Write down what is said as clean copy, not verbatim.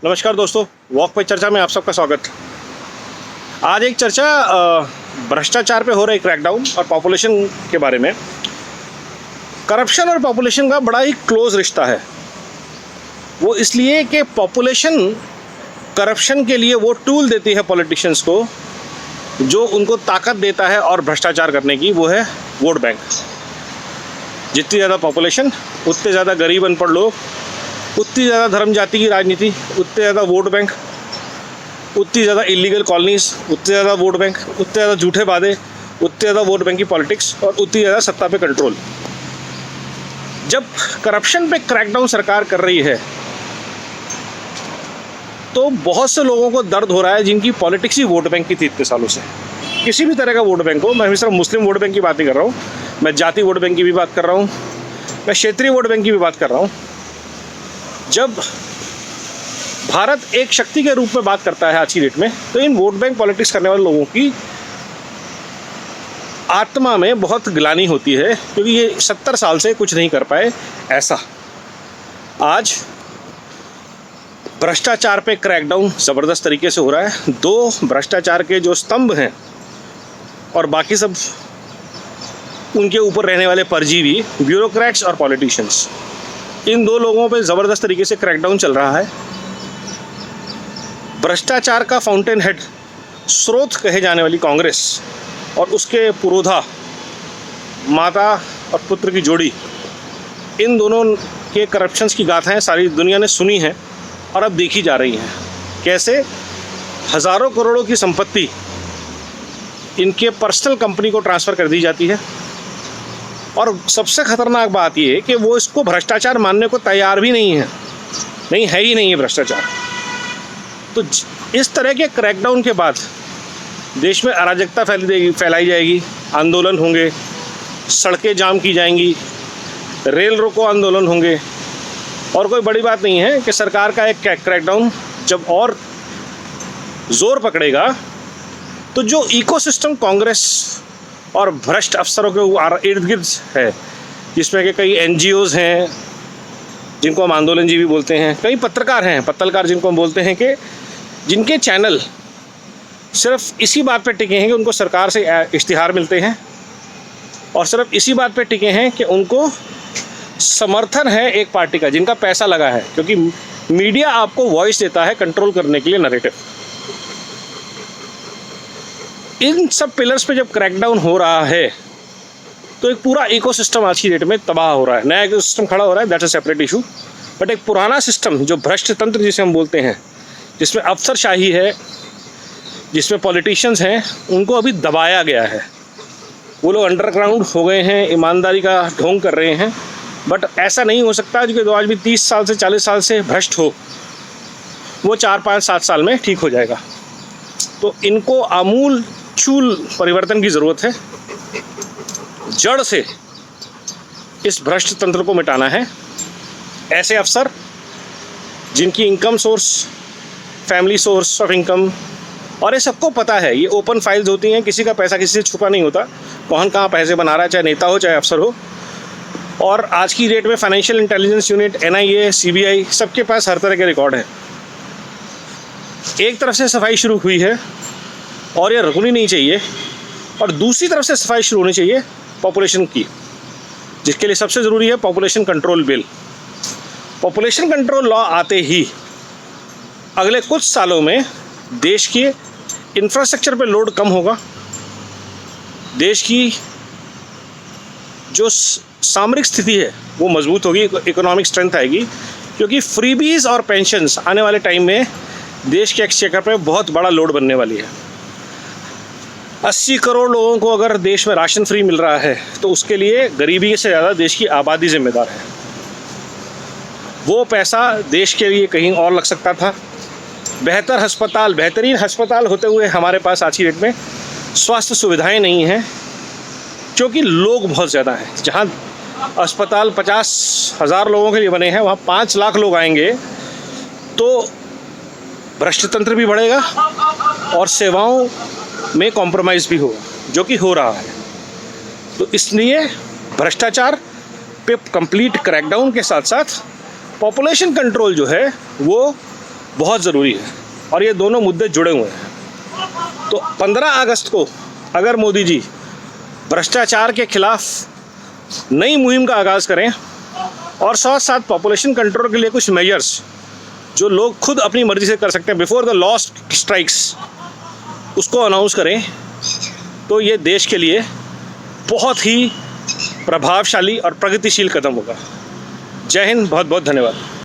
नमस्कार दोस्तों, वॉक पे चर्चा में आप सबका स्वागत। आज एक चर्चा भ्रष्टाचार पे हो रही क्रैकडाउन और पॉपुलेशन के बारे में। करप्शन और पॉपुलेशन का बड़ा ही क्लोज रिश्ता है। वो इसलिए कि पॉपुलेशन करप्शन के लिए वो टूल देती है पॉलिटिशियंस को जो उनको ताकत देता है और भ्रष्टाचार करने की, वो है वोट बैंक। जितनी ज़्यादा पॉपुलेशन उतने ज़्यादा गरीब अनपढ़ लोग, उतनी ज़्यादा धर्म जाति की राजनीति, उतने ज़्यादा वोट बैंक, उतनी ज़्यादा इलीगल कॉलोनीज, उतने ज़्यादा वोट बैंक, उतने ज़्यादा झूठे वादे, उतने ज़्यादा वोट बैंक की पॉलिटिक्स और उतनी ज़्यादा सत्ता पे कंट्रोल। जब करप्शन पे क्रैकडाउन सरकार कर रही है तो बहुत से लोगों को दर्द हो रहा है जिनकी पॉलिटिक्स ही वोट बैंक की थी इतने सालों से। किसी भी तरह का वोट बैंक हो, मैं सिर्फ मुस्लिम वोट बैंक की बात नहीं कर रहा हूँ, मैं जाति वोट बैंक की भी बात कर रहा हूँ, मैं क्षेत्रीय वोट बैंक की भी बात कर रहा हूँ। जब भारत एक शक्ति के रूप में बात करता है आज की डेट में, तो इन वोट बैंक पॉलिटिक्स करने वाले लोगों की आत्मा में बहुत ग्लानि होती है, क्योंकि ये 70 साल से कुछ नहीं कर पाए। ऐसा आज भ्रष्टाचार पे क्रैकडाउन ज़बरदस्त तरीके से हो रहा है। दो भ्रष्टाचार के जो स्तंभ हैं और बाकी सब उनके ऊपर रहने वाले परजीवी, ब्यूरोक्रेट्स और पॉलिटिशियंस, इन दो लोगों पे ज़बरदस्त तरीके से क्रैकडाउन चल रहा है। भ्रष्टाचार का फाउंटेन हेड, स्रोत कहे जाने वाली कांग्रेस और उसके पुरोधा माता और पुत्र की जोड़ी, इन दोनों के करप्शंस की गाथाएं सारी दुनिया ने सुनी हैं और अब देखी जा रही हैं। कैसे हज़ारों करोड़ों की संपत्ति इनके पर्सनल कंपनी को ट्रांसफ़र कर दी जाती है। और सबसे ख़तरनाक बात ये है कि वो इसको भ्रष्टाचार मानने को तैयार भी नहीं है। नहीं है ही नहीं है भ्रष्टाचार। तो इस तरह के क्रैकडाउन के बाद देश में अराजकता फैलाई जाएगी, आंदोलन होंगे, सड़कें जाम की जाएंगी, रेल रोको आंदोलन होंगे। और कोई बड़ी बात नहीं है कि सरकार का एक क्रैकडाउन जब और ज़ोर पकड़ेगा तो जो इकोसिस्टम कांग्रेस और भ्रष्ट अफसरों के इर्द गिर्द है, जिसमें कि कई NGOs हैं जिनको हम आंदोलनजीवी बोलते हैं, कई पत्रकार हैं, पत्तलकार जिनको हम बोलते हैं, कि जिनके चैनल सिर्फ इसी बात पे टिके हैं कि उनको सरकार से इश्तिहार मिलते हैं और सिर्फ इसी बात पे टिके हैं कि उनको समर्थन है एक पार्टी का जिनका पैसा लगा है, क्योंकि मीडिया आपको वॉइस देता है कंट्रोल करने के लिए नैरेटिव। इन सब पिलर्स पे जब क्रैकडाउन हो रहा है तो एक पूरा इकोसिस्टम आज की डेट में तबाह हो रहा है। नया इकोसिस्टम खड़ा हो रहा है, that's a separate issue. But एक पुराना सिस्टम जो भ्रष्ट तंत्र जिसे हम बोलते हैं, जिसमें अफसरशाही है, जिसमें पॉलिटिशियंस हैं, उनको अभी दबाया गया है। वो लोग अंडरग्राउंड हो गए हैं, ईमानदारी का ढोंग कर रहे हैं। बट ऐसा नहीं हो सकता कि जो आज भी 30 साल से 40 साल से भ्रष्ट हो वो 4, 5, 7 साल में ठीक हो जाएगा। तो इनको आमूल चूल परिवर्तन की ज़रूरत है। जड़ से इस भ्रष्ट तंत्र को मिटाना है। ऐसे अफसर जिनकी income source, family source of income, और ये सबको पता है, ये ओपन फाइल्स होती हैं, किसी का पैसा किसी से छुपा नहीं होता, कौन कहाँ पैसे बना रहा है, चाहे नेता हो चाहे अफसर हो। और आज की डेट में financial intelligence unit, NIA, CBI, सबके पास हर तरह के रिकॉर्ड हैं। एक तरफ से सफाई शुरू हुई है और ये रुकनी नहीं चाहिए, और दूसरी तरफ से सफाई शुरू होनी चाहिए पॉपुलेशन की, जिसके लिए सबसे ज़रूरी है population control bill. Population control law आते ही अगले कुछ सालों में देश के इंफ्रास्ट्रक्चर पे लोड कम होगा, देश की जो सामरिक स्थिति है वो मजबूत होगी, इकोनॉमिक स्ट्रेंथ आएगी, क्योंकि फ्रीबीज और पेंशन्स आने वाले टाइम में देश के एक्सचेकर पे बहुत बड़ा लोड बनने वाली है। 80 करोड़ लोगों को अगर देश में राशन फ्री मिल रहा है तो उसके लिए गरीबी से ज़्यादा देश की आबादी जिम्मेदार है। वो पैसा देश के लिए कहीं और लग सकता था। बेहतर अस्पताल, बेहतरीन अस्पताल होते हुए हमारे पास आज की डेट में स्वास्थ्य सुविधाएं नहीं हैं, क्योंकि लोग बहुत ज़्यादा हैं। जहाँ अस्पताल 50,000 लोगों के लिए बने हैं, वहाँ 5 लाख लोग आएंगे तो भ्रष्ट तंत्र भी बढ़ेगा और सेवाओं में कॉम्प्रोमाइज़ भी होगा, जो कि हो रहा है। तो इसलिए भ्रष्टाचार पे कंप्लीट क्रैकडाउन के साथ साथ पॉपुलेशन कंट्रोल जो है वो बहुत ज़रूरी है और ये दोनों मुद्दे जुड़े हुए हैं। तो 15 अगस्त को अगर मोदी जी भ्रष्टाचार के खिलाफ नई मुहिम का आगाज़ करें और साथ साथ पॉपुलेशन कंट्रोल के लिए कुछ मेजर्स जो लोग खुद अपनी मर्ज़ी से कर सकते हैं, बिफोर द लॉ स्ट्राइक्स, उसको अनाउंस करें, तो ये देश के लिए बहुत ही प्रभावशाली और प्रगतिशील कदम होगा। जय हिंद, बहुत बहुत धन्यवाद।